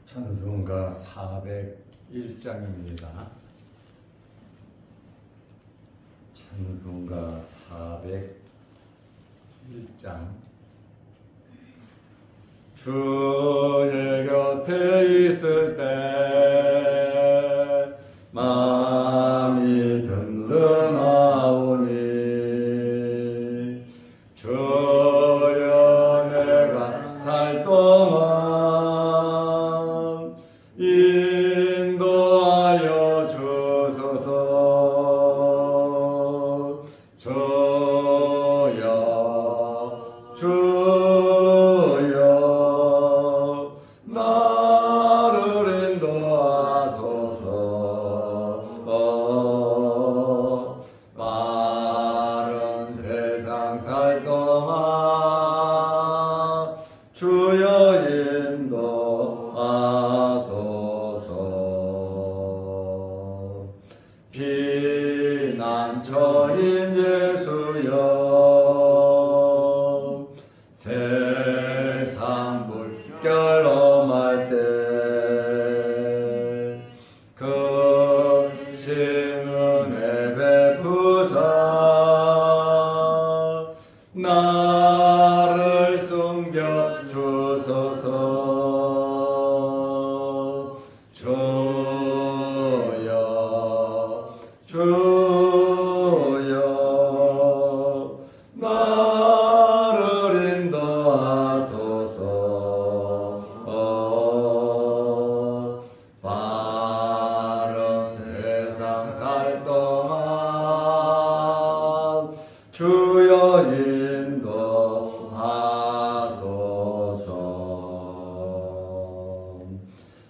찬송가 401장입니다. 찬송가 401장. 주의 곁에 있을 때 마음이 든든하오니 주여 내가 살 동안 인도하여 주소서. 주여 나를 인도하소서. 마른 세상 살 동안 주여 인도하소서. 피난처인 예수여 세상 물결 엄할 때 크신 은혜 베푸사 나를 숨겨 주소서. 주여 나를 인도하소서. 바른 세상 살 동안 주여 인도하소서.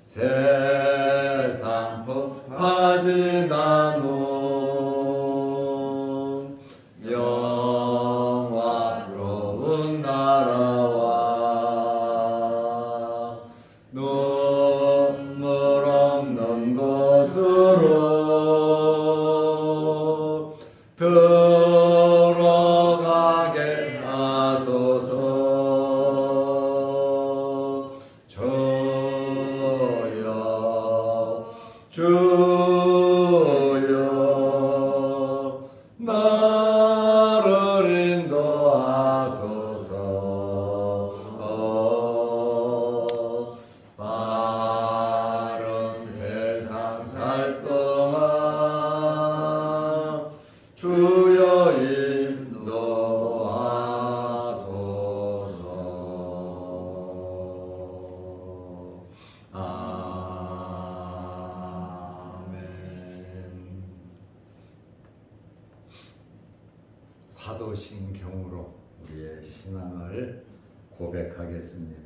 세상 폭파진 않은 영화로운 나라와 눈물 없는 곳으로 들어가게 하소서. 주여 나를 인도하소서. 바른 세상 살 동안 주여 인도하소서. 사도신경으로 우리의 신앙을 고백하겠습니다.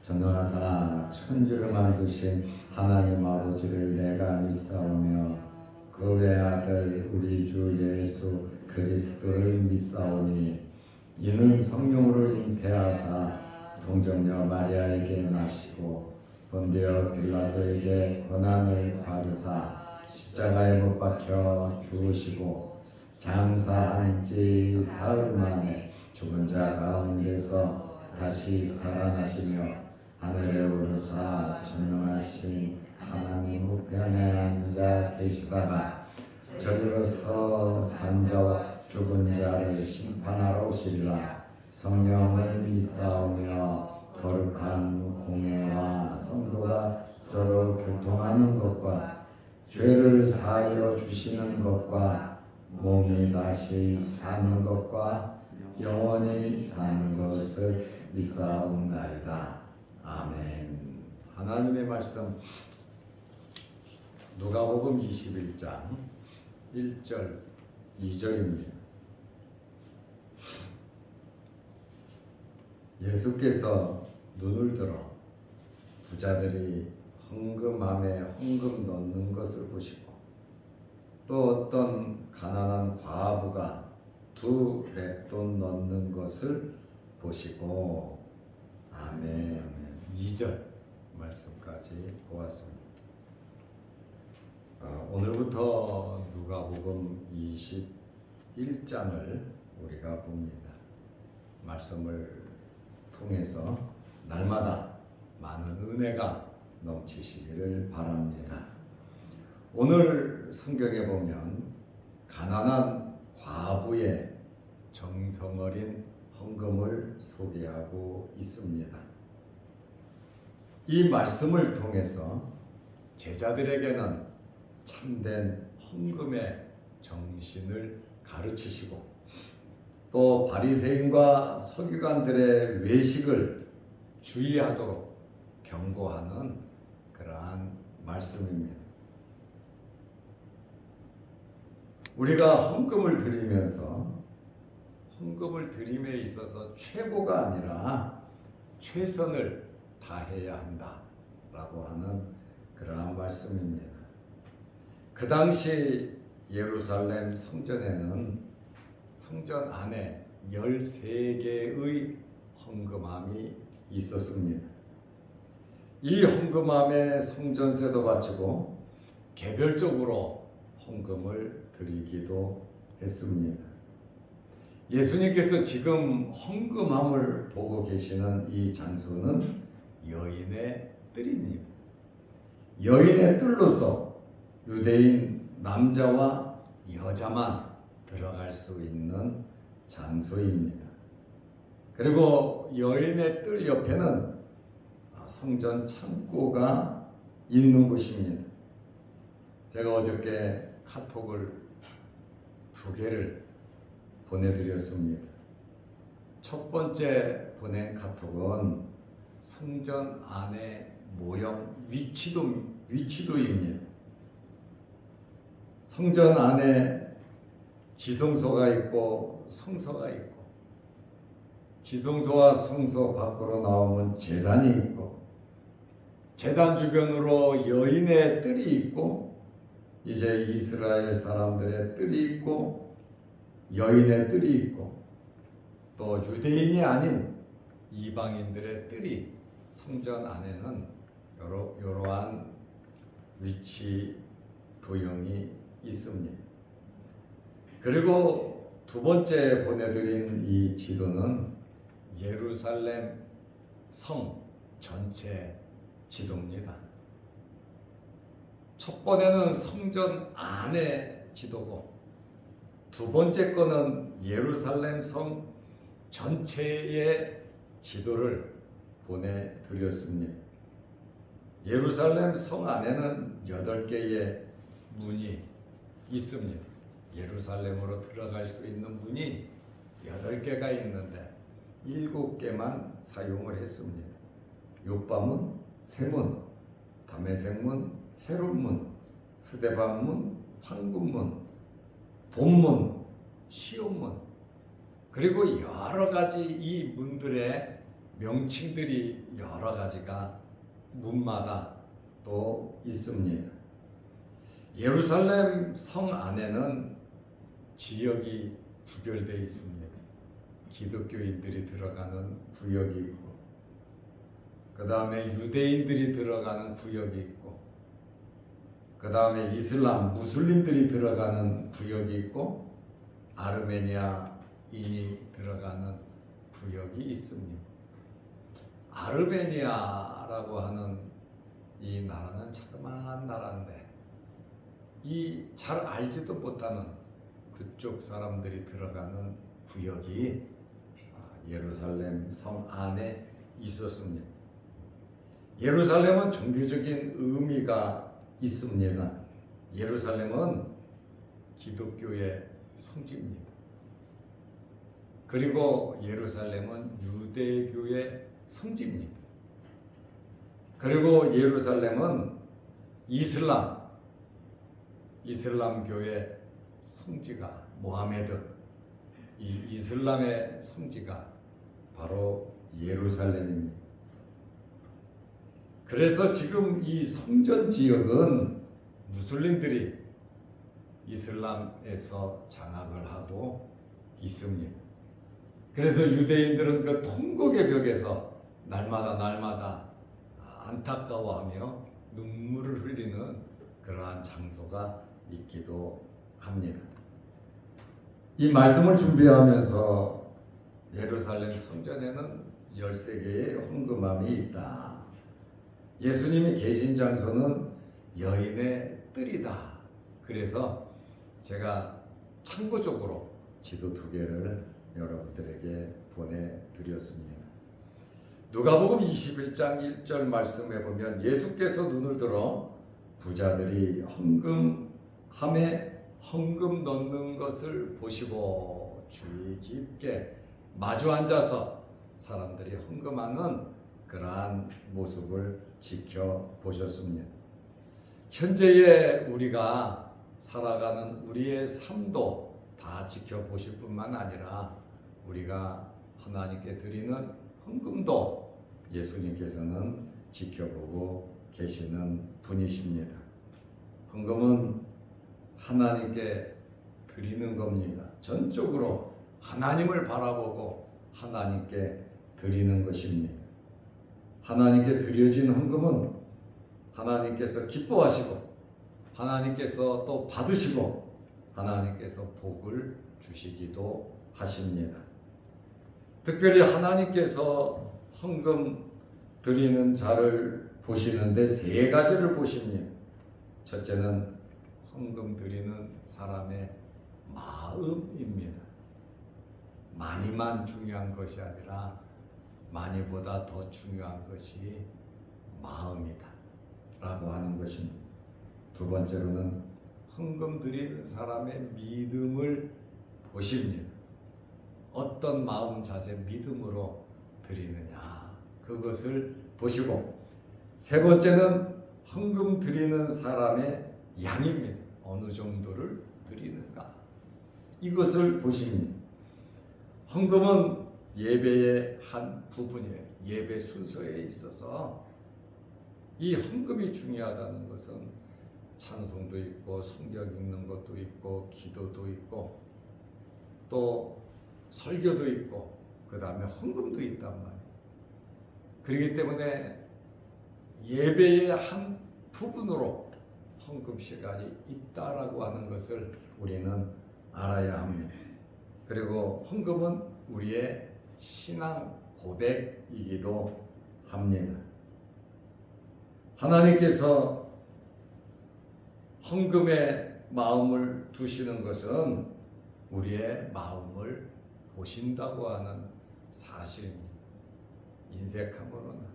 전능하사 천주를 만드신 하나님 아버지를 내가 믿사오며 그 외아들 우리 주 예수 그리스도를 믿사오니 이는 성령으로 잉태하사 동정녀 마리아에게 나시고 본디오 빌라도에게 고난을 받으사 십자가에 못 박혀 죽으시고 장사한 지 사흘 만에 죽은 자 가운데서 다시 살아나시며 하늘에 오르사 전능하신 하나님 우편에 앉아 계시다가 저리로서 산자와 죽은 자를 심판하러 오시리라. 성령을 믿사오며 거룩한 공회와 성도가 서로 교통하는 것과 죄를 사하여 주시는 것과 몸이 다시 사는 것과 영원히 사는 것을 믿사옵나이다. 아멘. 하나님의 말씀 누가복음 21장 1절 2절입니다. 예수께서 눈을 들어 부자들이 헌금함에 헌금 넣는 것을 보시고 또 어떤 가난한 과부가 2 렙돈 넣는 것을 보시고 아멘. 2절 말씀까지 보았습니다. 오늘부터 누가복음 21장을 우리가 봅니다. 말씀을 통해서 날마다 많은 은혜가 넘치시기를 바랍니다. 오늘 성경에 보면 가난한 과부의 정성어린 헌금을 소개하고 있습니다. 이 말씀을 통해서 제자들에게는 참된 헌금의 정신을 가르치시고 또 바리새인과 서기관들의 외식을 주의하도록 경고하는 그러한 말씀입니다. 우리가 헌금을 드리면서 헌금을 드림에 있어서 최고가 아니라 최선을 다해야 한다라고 하는 그러한 말씀입니다. 그 당시 예루살렘 성전에는 성전 안에 13개의 헌금함이 있었습니다. 이 헌금함에 성전세도 바치고 개별적으로 헌금을 드리기도 했습니다. 예수님께서 지금 헌금함을 보고 계시는 이 장소는 여인의 뜰입니다. 여인의 뜰로서 유대인 남자와 여자만 들어갈 수 있는 장소입니다. 그리고 여인의 뜰 옆에는 성전 창고가 있는 곳입니다. 제가 어저께 카톡을 2개를 보내드렸습니다. 첫 번째 보낸 카톡은 성전 안의 모형 위치도입니다. 성전 안에 지성소가 있고 성소가 있고 지성소와 성소 밖으로 나오면 제단이 있고 제단 주변으로 여인의 뜰이 있고 이제 이스라엘 사람들의 뜰이 있고 여인의 뜰이 있고 또 유대인이 아닌 이방인들의 뜰이 성전 안에는 이러한 위치 도형이 있습니다. 그리고 2번째 보내드린 이 지도는 예루살렘 성 전체 지도입니다. 첫 번에는 성전 안의 지도고 2번째 거는 예루살렘 성 전체의 지도를 보내드렸습니다. 예루살렘 성 안에는 8개의 문이 있습니다. 예루살렘으로 들어갈 수 있는 문이 8개가 있는데 7개만 사용을 했습니다. 요바문, 세문, 다메섹문, 헤롯문, 스데반문, 황금문, 본문, 시온문, 그리고 여러 가지 이 문들의 명칭들이 여러 가지가 문마다 또 있습니다. 예루살렘 성 안에는 지역이 구별되어 있습니다. 기독교인들이 들어가는 구역이 있고 그 다음에 유대인들이 들어가는 구역이 있고 그 다음에 이슬람, 무슬림들이 들어가는 구역이 있고 아르메니아인이 들어가는 구역이 있습니다. 아르메니아라고 하는 이 나라는 자그마한 나라인데 이 잘 알지도 못하는 그쪽 사람들이 들어가는 구역이 예루살렘 성 안에 있었습니다. 예루살렘은 종교적인 의미가 있습니다. 예루살렘은 기독교의 성지입니다. 그리고 예루살렘은 유대교의 성지입니다. 그리고 예루살렘은 이슬람교의 성지가 모하메드, 이 이슬람의 성지가 바로 예루살렘입니다. 그래서 지금 이 성전 지역은 무슬림들이 이슬람에서 장악을 하고 있습니다. 그래서 유대인들은 그 통곡의 벽에서 날마다 안타까워하며 눈물을 흘리는 그러한 장소가 있기도 합니다. 이 말씀을 준비하면서 예루살렘 성전에는 13개의 헌금함이 있다. 예수님이 계신 장소는 여인의 뜰이다. 그래서 제가 참고적으로 지도 2개를 여러분들에게 보내드렸습니다. 누가복음 21장 1절 말씀해 보면 예수께서 눈을 들어 부자들이 헌금함에 헌금 넣는 것을 보시고 주의 깊게 마주 앉아서 사람들이 헌금하는 그러한 모습을 지켜보셨습니다. 현재의 우리가 살아가는 우리의 삶도 다 지켜보실 뿐만 아니라 우리가 하나님께 드리는 헌금도 예수님께서는 지켜보고 계시는 분이십니다. 헌금은 하나님께 드리는 겁니다. 전적으로 하나님을 바라보고 하나님께 드리는 것입니다. 하나님께 드려진 헌금은 하나님께서 기뻐하시고 하나님께서 또 받으시고 하나님께서 복을 주시기도 하십니다. 특별히 하나님께서 헌금 드리는 자를 보시는데 3가지를 보십니다. 첫째는 헌금 드리는 사람의 마음입니다. 많이만 중요한 것이 아니라 많이보다 더 중요한 것이 마음이다 라고 하는 것입니다. 2번째로는 헌금 드리는 사람의 믿음을 보십니다. 어떤 마음 자세 믿음으로 드리느냐 그것을 보시고 3번째는 헌금 드리는 사람의 양입니다. 어느 정도를 드리는가 이것을 보십니다. 헌금은 예배의 한 부분이에요. 예배 순서에 있어서 이 헌금이 중요하다는 것은 찬송도 있고 성경 읽는 것도 있고 기도도 있고 또 설교도 있고 그 다음에 헌금도 있단 말이에요. 그렇기 때문에 예배의 한 부분으로 헌금 시간이 있다라고 하는 것을 우리는 알아야 합니다. 그리고 헌금은 우리의 신앙 고백이기도 합니다. 하나님께서 헌금에 마음을 두시는 것은 우리의 마음을 보신다고 하는 사실입니다. 인색함으로나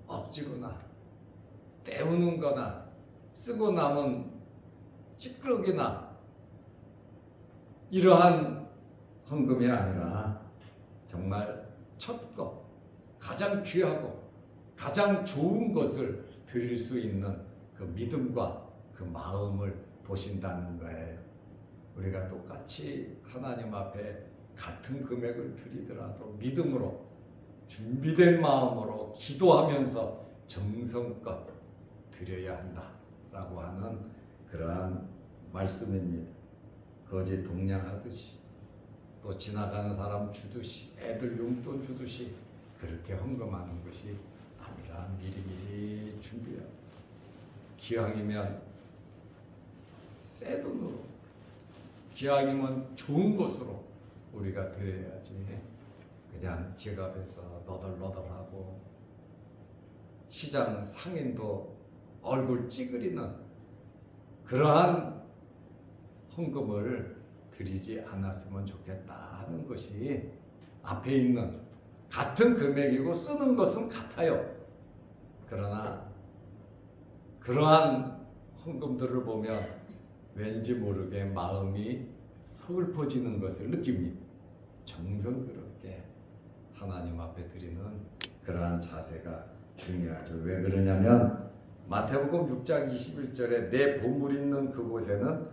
억지로나 때우는 거나 쓰고 남은 찌끄러기나 이러한 헌금이 아니라 정말 첫 것, 가장 귀하고 가장 좋은 것을 드릴 수 있는 그 믿음과 그 마음을 보신다는 거예요. 우리가 똑같이 하나님 앞에 같은 금액을 드리더라도 믿음으로 준비된 마음으로 기도하면서 정성껏 드려야 한다라고 하는 그러한 말씀입니다. 거지 동냥하듯이 또 지나가는 사람 주듯이 애들 용돈 주듯이 그렇게 헌금하는 것이 아니라 미리미리 준비해요. 기왕이면 새 돈으로 기왕이면 좋은 것으로 우리가 드려야지 그냥 지갑에서 너덜너덜하고 시장 상인도 얼굴 찌그리는 그러한 헌금을 드리지 않았으면 좋겠다는 것이 앞에 있는 같은 금액이고 쓰는 것은 같아요. 그러나 그러한 헌금들을 보면 왠지 모르게 마음이 서글퍼지는 것을 느낍니다. 정성스럽게 하나님 앞에 드리는 그러한 자세가 중요하죠. 왜 그러냐면 마태복음 6장 21절에 내 보물 있는 그곳에는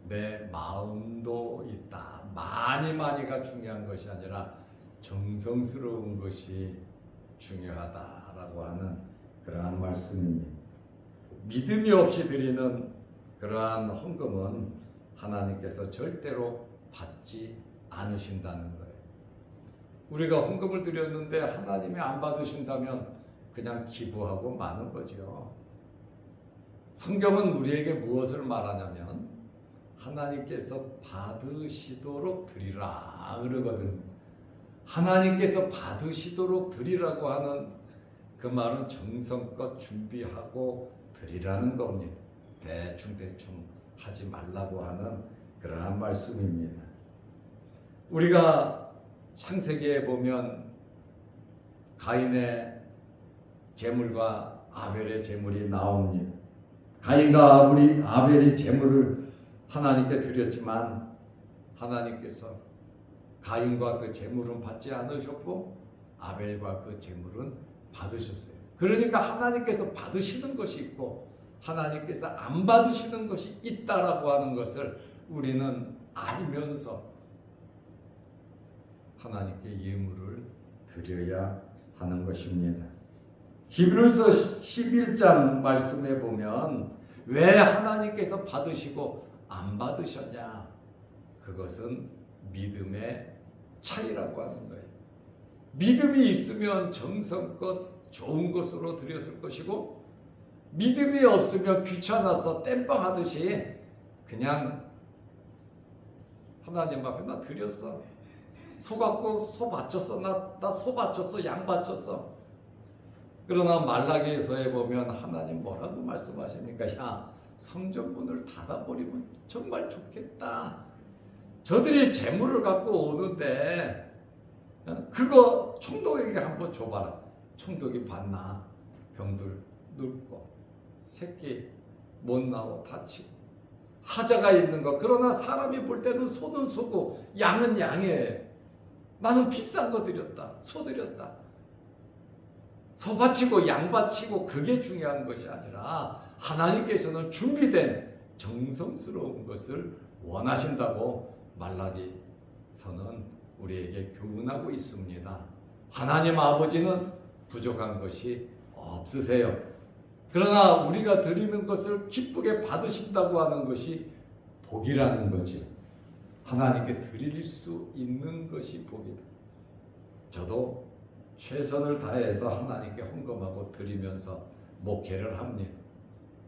내 마음도 있다. 많이가 중요한 것이 아니라 정성스러운 것이 중요하다라고 하는 그러한 말씀입니다. 믿음이 없이 드리는 그러한 헌금은 하나님께서 절대로 받지 않으신다는 거예요. 우리가 헌금을 드렸는데 하나님이 안 받으신다면 그냥 기부하고 마는 거죠. 성경은 우리에게 무엇을 말하냐면 하나님께서 받으시도록 드리라 그러거든요. 하나님께서 받으시도록 드리라고 하는 그 그 말은 정성껏 준비하고 드리라는 겁니다. 대충 하지 말라고 하는 그러한 말씀입니다. 우리가 창세기에 보면 가인의 제물과 아벨의 제물이 나옵니다. 가인과 아벨이 제물을 하나님께 드렸지만 하나님께서 가인과 그 제물은 받지 않으셨고 아벨과 그 제물은 받으셨어요. 그러니까 하나님께서 받으시는 것이 있고 하나님께서 안 받으시는 것이 있다라고 하는 것을 우리는 알면서 하나님께 예물을 드려야 하는 것입니다. 히브리서 11장 말씀에 보면 왜 하나님께서 받으시고 안 받으셨냐? 그것은 믿음의 차이라고 하는 거예요. 믿음이 있으면 정성껏 좋은 것으로 드렸을 것이고 믿음이 없으면 귀찮아서 땜빵 하듯이 그냥 하나님 앞에 나 드렸어. 소 갖고 소 바쳤어. 나 소 바쳤어. 양 바쳤어. 그러나 말라기서에 보면 하나님 뭐라고 말씀하십니까? 야, 성전문을 닫아버리면 정말 좋겠다. 저들이 재물을 갖고 오는데 그거 총독에게 한번 줘봐라. 총독이 받나? 병들 늙고 새끼 못 나고 다치고 하자가 있는 거. 그러나 사람이 볼 때는 소는 소고 양은 양이에요. 나는 비싼 거 드렸다. 소 드렸다. 소 바치고 양 바치고 그게 중요한 것이 아니라 하나님께서는 준비된 정성스러운 것을 원하신다고 말라기서는 우리에게 교훈하고 있습니다. 하나님 아버지는 부족한 것이 없으세요. 그러나 우리가 드리는 것을 기쁘게 받으신다고 하는 것이 복이라는 거지. 하나님께 드릴 수 있는 것이 복이다. 저도 최선을 다해서 하나님께 헌금하고 드리면서 목회를 합니다.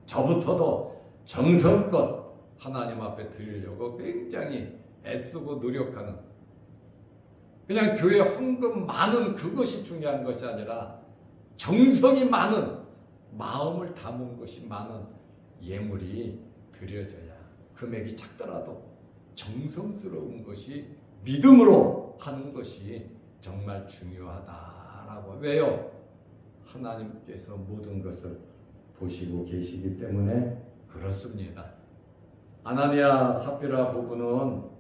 저부터도 정성껏 하나님 앞에 드리려고 굉장히 애쓰고 노력하는, 그냥 교회 헌금 많은 그것이 중요한 것이 아니라 정성이 많은, 마음을 담은 것이 많은 예물이 드려져야, 금액이 작더라도 정성스러운 것이 믿음으로 하는 것이 정말 중요하다라고. 왜요? 하나님께서 모든 것을 보시고 계시기 때문에 그렇습니다. 아나니아 삽비라 부부는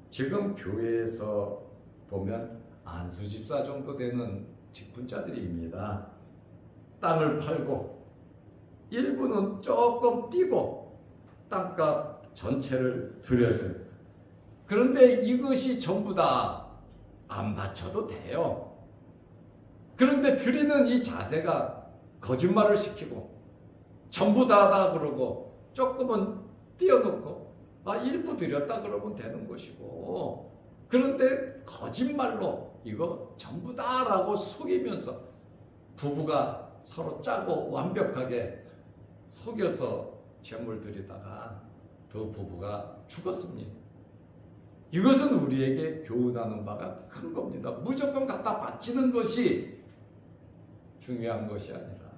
지금 교회에서 보면 안수집사 정도 되는 직분자들입니다. 땅을 팔고 일부는 조금 띄고 땅값 전체를 드렸어요. 그런데 이것이 전부 다 안 바쳐도 돼요. 그런데 드리는 이 자세가 거짓말을 시키고 전부 다다 그러고 조금은 띄워놓고 일부 드렸다 그러면 되는 것이고, 그런데 거짓말로 이거 전부 다라고 속이면서 부부가 서로 짜고 완벽하게 속여서 재물 드리다가 두 부부가 죽었습니다. 이것은 우리에게 교훈하는 바가 큰 겁니다. 무조건 갖다 바치는 것이 중요한 것이 아니라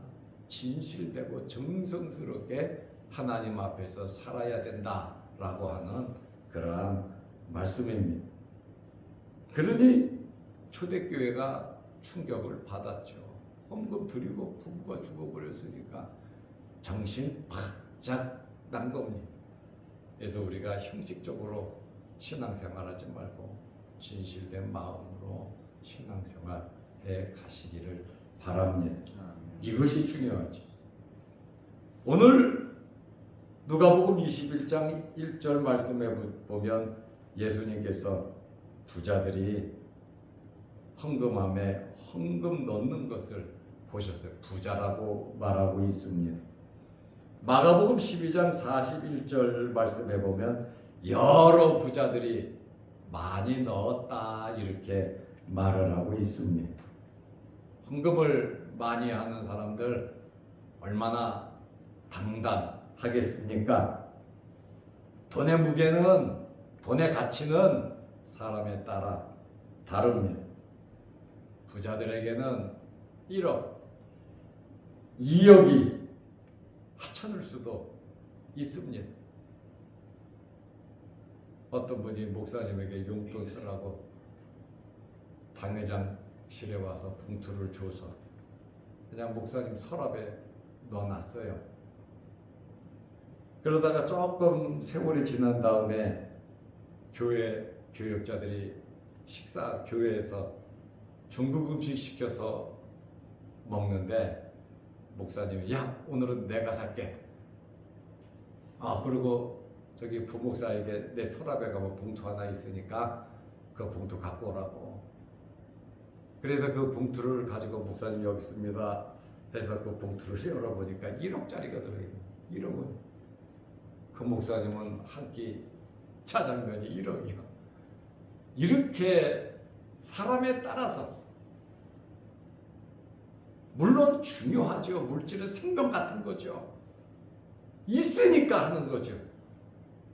진실되고 정성스럽게 하나님 앞에서 살아야 된다라고 하는 그러한 말씀입니다. 그러니 초대교회가 충격을 받았죠. 헌금 드리고 부부가 죽어버렸으니까 정신 바짝 난 겁니다. 그래서 우리가 형식적으로 신앙생활하지 말고 진실된 마음으로 신앙생활해 가시기를 바랍니다. 이것이 중요하죠. 오늘 누가복음 21장 1절 말씀에 보면 예수님께서 부자들이 헌금함에 헌금 넣는 것을 보셨어요. 부자라고 말하고 있습니다. 마가복음 12장 41절 말씀에 보면 여러 부자들이 많이 넣었다 이렇게 말을 하고 있습니다. 헌금을 많이 하는 사람들 얼마나 당당하겠습니까? 돈의 무게는, 돈의 가치는 사람에 따라 다릅니다. 부자들에게는 1억, 이역이 하찮을 수도 있습니다. 어떤 분이 목사님에게 용돈 쓰라고 당회장실에 와서 봉투를 줘서 그냥 목사님 서랍에 넣어놨어요. 그러다가 조금 세월이 지난 다음에 교회 교역자들이 교회에서 중국 음식 시켜서 먹는데 목사님이 야 오늘은 내가 살게. 그리고 저기 부목사에게 내 서랍에 가면 봉투 하나 있으니까 그 봉투 갖고 오라고. 그래서 그 봉투를 가지고 목사님 여기 있습니다 해서 그 봉투를 열어보니까 1억짜리가 들어있는 1억원. 그 목사님은 한 끼 짜장면이 1억이요. 이렇게 사람에 따라서 물론 중요하죠. 물질은 생명 같은 거죠. 있으니까 하는 거죠.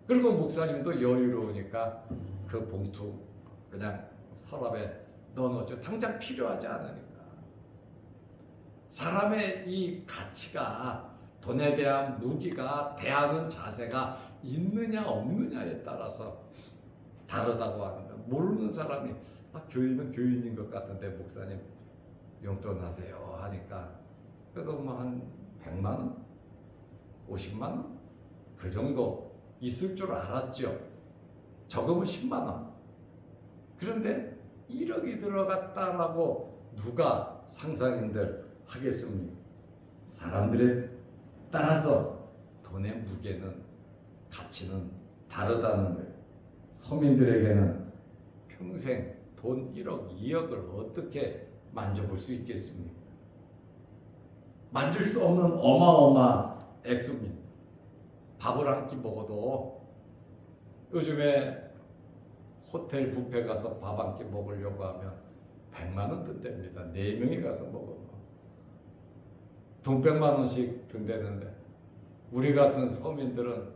그리고 목사님도 여유로우니까 그 봉투 그냥 서랍에 넣어놓죠. 당장 필요하지 않으니까. 사람의 이 가치가 돈에 대한 무기가 대하는 자세가 있느냐 없느냐에 따라서 다르다고 하는 거예요. 모르는 사람이 교인은 교인인 것 같은데 목사님 용돈 하세요 하니까 그래도 뭐 한 100만 원? 50만 원? 그 정도 있을 줄 알았죠. 적으면 10만 원. 그런데 1억이 들어갔다라고 누가 상상인들 하겠습니까? 사람들에 따라서 돈의 무게는 가치는 다르다는 거예요. 서민들에게는 평생 돈 1억, 2억을 어떻게 만져볼 수 있겠습니까? 만질 수 없는 어마어마한 액수입니다. 밥을 한 끼 먹어도 요즘에 호텔 뷔페 가서 밥 한 끼 먹으려고 하면 100만 원 든답니다. 4명이 가서 먹어도 돈 100만 원씩 든다는데 우리 같은 서민들은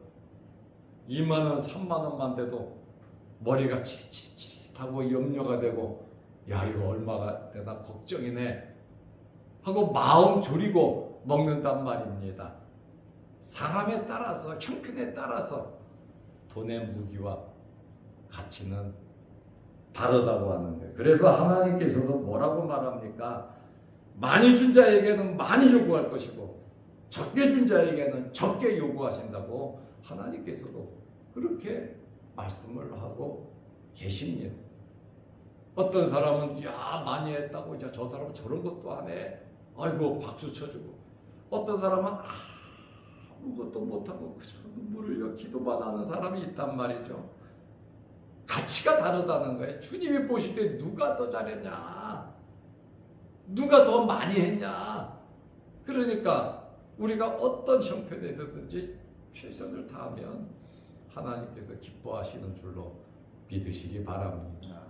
2만 원, 3만 원만 돼도 머리가 찌릿찌릿하고 염려가 되고 야 이거 얼마가 되나 걱정이네 하고 마음 졸이고 먹는단 말입니다. 사람에 따라서 형편에 따라서 돈의 무기와 가치는 다르다고 하는 거예요. 그래서 하나님께서도 뭐라고 말합니까? 많이 준 자에게는 많이 요구할 것이고 적게 준 자에게는 적게 요구하신다고 하나님께서도 그렇게 말씀을 하고 계십니다. 어떤 사람은 야 많이 했다고 이제 저 사람은 저런 것도 안 해. 아이고 박수 쳐주고 어떤 사람은 아무것도 못하고 그저 눈물을 흘려 기도만 하는 사람이 있단 말이죠. 가치가 다르다는 거예요. 주님이 보실 때 누가 더 잘했냐, 누가 더 많이 했냐. 그러니까 우리가 어떤 형편에서든지 최선을 다하면 하나님께서 기뻐하시는 줄로 믿으시기 바랍니다.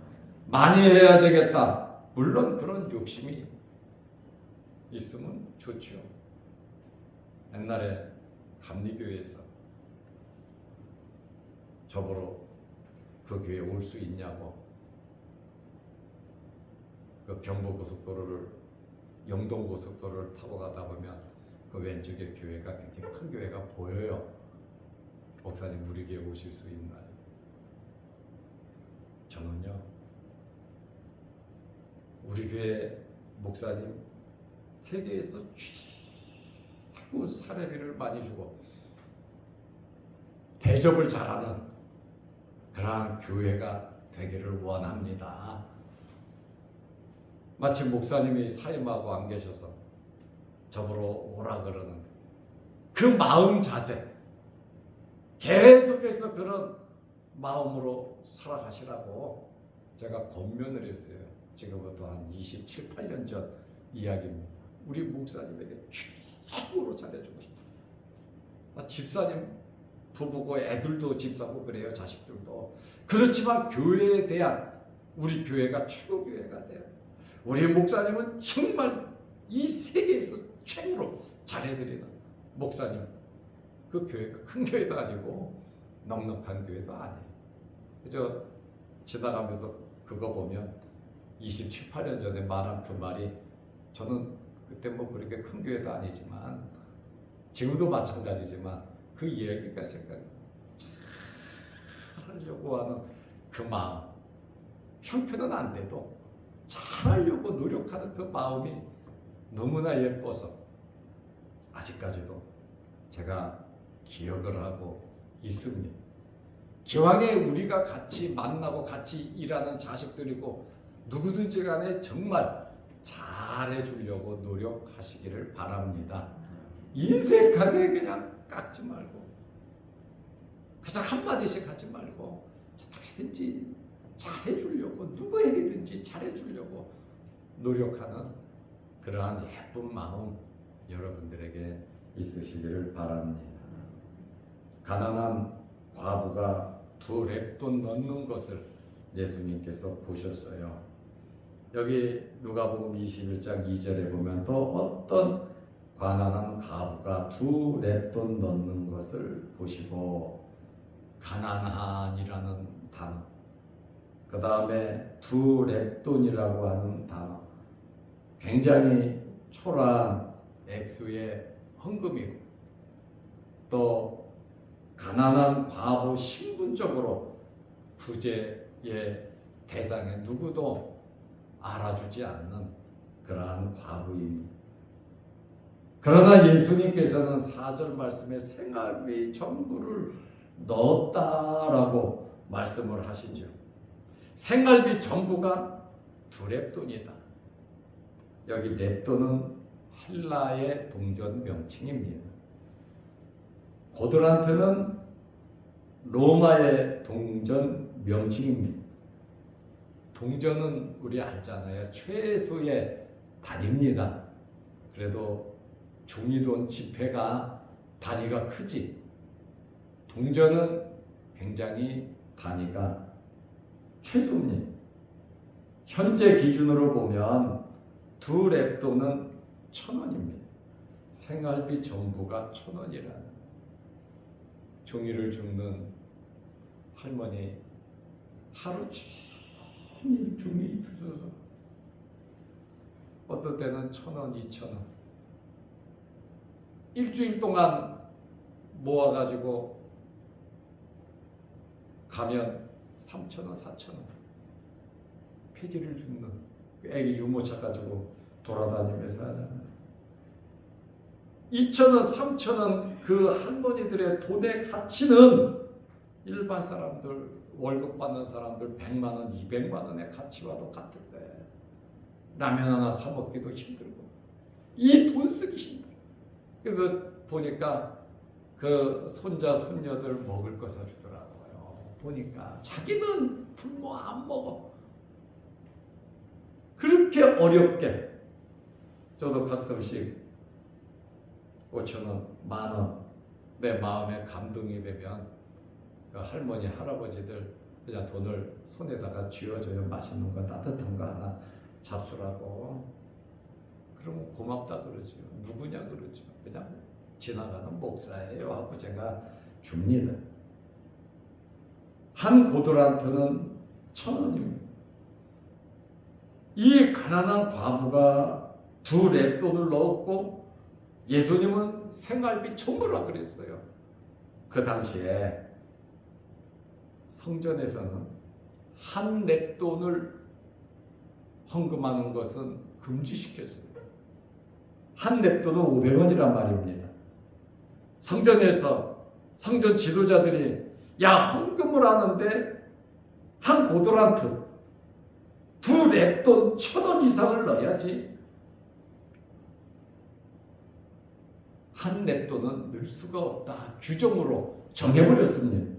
많이 해야 되겠다. 물론 그런 욕심이 있으면 좋죠. 옛날에 감리교회에서 저보러 그 교회에 올 수 있냐고 그 경부고속도로를 영동고속도로를 타고 가다 보면 그 왼쪽에 교회가 굉장히 큰 교회가 보여요. 목사님 우리 교회 오실 수 있나요? 저는요 우리 교회 목사님 세계에서 최고 사례비를 많이 주고 대접을 잘하는 그러한 교회가 되기를 원합니다. 마치 목사님이 사임하고 안 계셔서 저보러 오라 그러는데 그 마음 자세 계속해서 그런 마음으로 살아가시라고 제가 권면을 했어요. 지금부터 한 27, 8년 전 이야기입니다. 우리 목사님에게 최고로 잘해주고 싶다. 집사님 부부고 애들도 집사고 그래요. 자식들도. 그렇지만 교회에 대한 우리 교회가 최고 교회가 돼요. 우리 목사님은 정말 이 세계에서 최고로 잘해드리는 목사님. 그 교회가 큰 교회도 아니고 넉넉한 교회도 아니에요. 그저 지나가면서 그거 보면 27, 8년 전에 말한 그 말이 저는 그때 뭐 그렇게 큰 교회도 아니지만 지금도 마찬가지지만 그 이야기가 생각나. 잘하려고 하는 그 마음, 형편은 안 돼도 잘하려고 노력하는 그 마음이 너무나 예뻐서 아직까지도 제가 기억을 하고 있습니다. 기왕에 우리가 같이 만나고 같이 일하는 자식들이고 누구든지 간에 정말 잘해주려고 노력하시기를 바랍니다. 인색하게 그냥 깎지 말고 그냥 한마디씩 하지 말고 어떻게든지 잘해주려고 누구에게든지 잘해주려고 노력하는 그러한 예쁜 마음 여러분들에게 있으시기를 바랍니다. 가난한 과부가 2렙돈 넣는 것을 예수님께서 보셨어요. 여기 누가복음 21장 2절에 보면 또 어떤 가난한 과부가 2렙돈 넣는 것을 보시고 가난한이라는 단어, 그 다음에 2렙돈이라고 하는 단어, 굉장히 초라한 액수의 헌금이고 또 가난한 과부 신분적으로 구제의 대상에 누구도 알아주지 않는 그러한 과부입니다. 그러나 예수님께서는 4절 말씀에 생활비 전부를 넣었다라고 말씀을 하시죠. 생활비 전부가 2렙돈이다. 여기 렙돈은 헬라의 동전 명칭입니다. 고드란트는 로마의 동전 명칭입니다. 동전은 우리 알잖아요. 최소의 단위입니다. 그래도 종이돈 지폐가 단위가 크지. 동전은 굉장히 단위가 최소입니다. 현재 기준으로 보면 2렙돈은 1,000원입니다. 생활비 전부가 1,000원이라는. 종이를 줍는 할머니 하루 종일 종이 주셔서 어떤 때는 1,000원, 2,000원 일주일 동안 모아가지고 가면 3,000원, 4,000원 폐지를 줍는 애기 유모차 가지고 돌아다니면서 하잖아요. 2,000원, 3,000원 그 할머니들의 돈의 가치는 일반 사람들 월급 받는 사람들 100만 원, 200만 원의 가치와도 같을 거예요. 라면 하나 사 먹기도 힘들고 이 돈 쓰기 힘들어. 그래서 보니까 그 손자 손녀들 먹을 거 사주더라고요. 보니까 자기는 굶어 안 먹어. 그렇게 어렵게 저도 가끔씩 5,000원, 10,000원 내 마음에 감동이 되면 그 할머니, 할아버지들 그냥 돈을 손에다가 쥐어줘요. 맛있는 거 따뜻한 거 하나 잡수라고. 그러면 고맙다 그러죠. 누구냐 그러죠. 그냥 지나가는 목사예요 하고 제가 줍니다. 한 고드란트는 1,000원입니다. 이 가난한 과부가 2렙돈을 넣었고 예수님은 생활비 전부라 그랬어요. 그 당시에 성전에서는 한 렙돈을 헌금하는 것은 금지시켰어요. 한 렙돈은 500원이란 말입니다. 성전에서 성전 지도자들이 야 헌금을 하는데 한 고드란트 2렙돈 1,000원 이상을 넣어야지. 한 렙돈은 넣을 수가 없다. 규정으로 정해버렸습니다.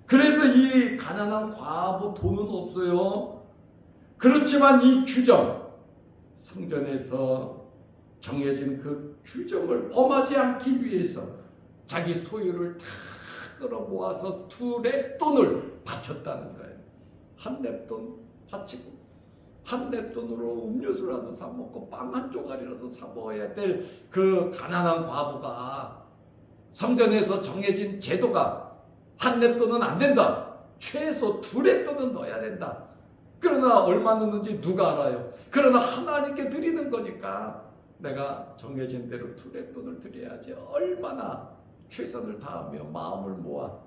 그래서 이 가난한 과부 돈은 없어요. 그렇지만 이 규정, 성전에서 정해진 그 규정을 범하지 않기 위해서 자기 소유를 다 끌어모아서 2렙돈을 바쳤다는 거예요. 한 렙돈 바치고 한 렙돈으로 음료수라도 사 먹고 빵 한 조각이라도 사 먹어야 될 그 가난한 과부가 성전에서 정해진 제도가 한 렙돈은 안 된다. 최소 2렙돈은 넣어야 된다. 그러나 얼마 넣는지 누가 알아요? 그러나 하나님께 드리는 거니까 내가 정해진 대로 투례돈을 드려야지. 얼마나 최선을 다하며 마음을 모아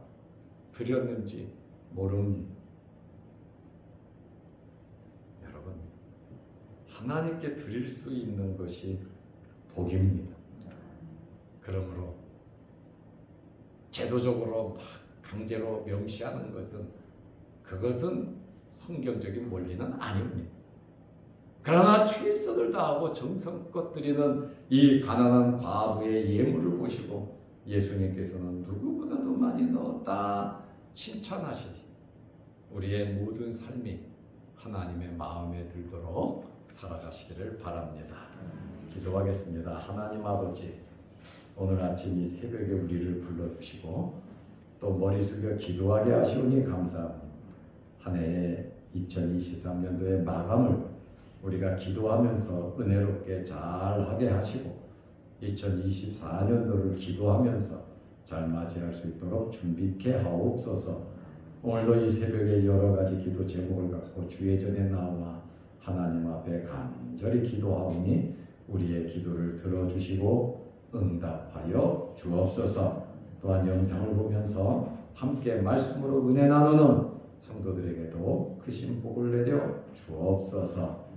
드렸는지 모릅니다. 여러분, 하나님께 드릴 수 있는 것이 복입니다. 그러므로 제도적으로 막 강제로 명시하는 것은 그것은 성경적인 원리는 아닙니다. 그러나 최선을 다하고 정성껏 드리는 이 가난한 과부의 예물을 보시고 예수님께서는 누구보다도 많이 넣었다 칭찬하시니 우리의 모든 삶이 하나님의 마음에 들도록 살아가시기를 바랍니다. 기도하겠습니다. 하나님 아버지, 오늘 아침 이 새벽에 우리를 불러주시고 또 머리 숙여 기도하게 하시오니 감사합니다. 한 해의 2023년도의 마감을 우리가 기도하면서 은혜롭게 잘 하게 하시고 2024년도를 기도하면서 잘 맞이할 수 있도록 준비케 하옵소서. 오늘도 이 새벽에 여러 가지 기도 제목을 갖고 주의 전에 나와 하나님 앞에 간절히 기도하오니 우리의 기도를 들어주시고 응답하여 주옵소서. 또한 영상을 보면서 함께 말씀으로 은혜 나누는 성도들에게도 크신 복을 내려 주옵소서.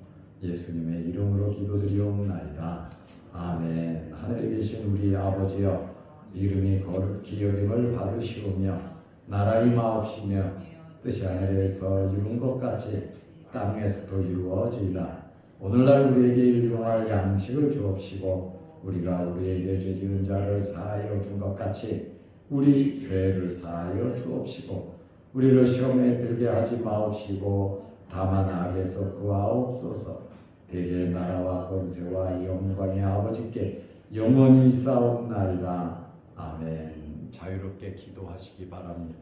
예수님의 이름으로 기도드리옵나이다. 아멘. 하늘에 계신 우리 아버지여, 이름이 거룩히 여김을 받으시오며 나라의 마옵시며 뜻이 하늘에서 이룬 것 같이 땅에서도 이루어지이다. 오늘날 우리에게 일용할 양식을 주옵시고 우리가 우리에게 죄 지은 자를 사하여 준 것 같이 우리 죄를 사하여 주옵시고 우리를 시험에 들게 하지 마옵시고 다만 악에서 구하옵소서. 대개 나라와 권세와 영광의 아버지께 영원히 있사옵나이다. 아멘. 자유롭게 기도하시기 바랍니다.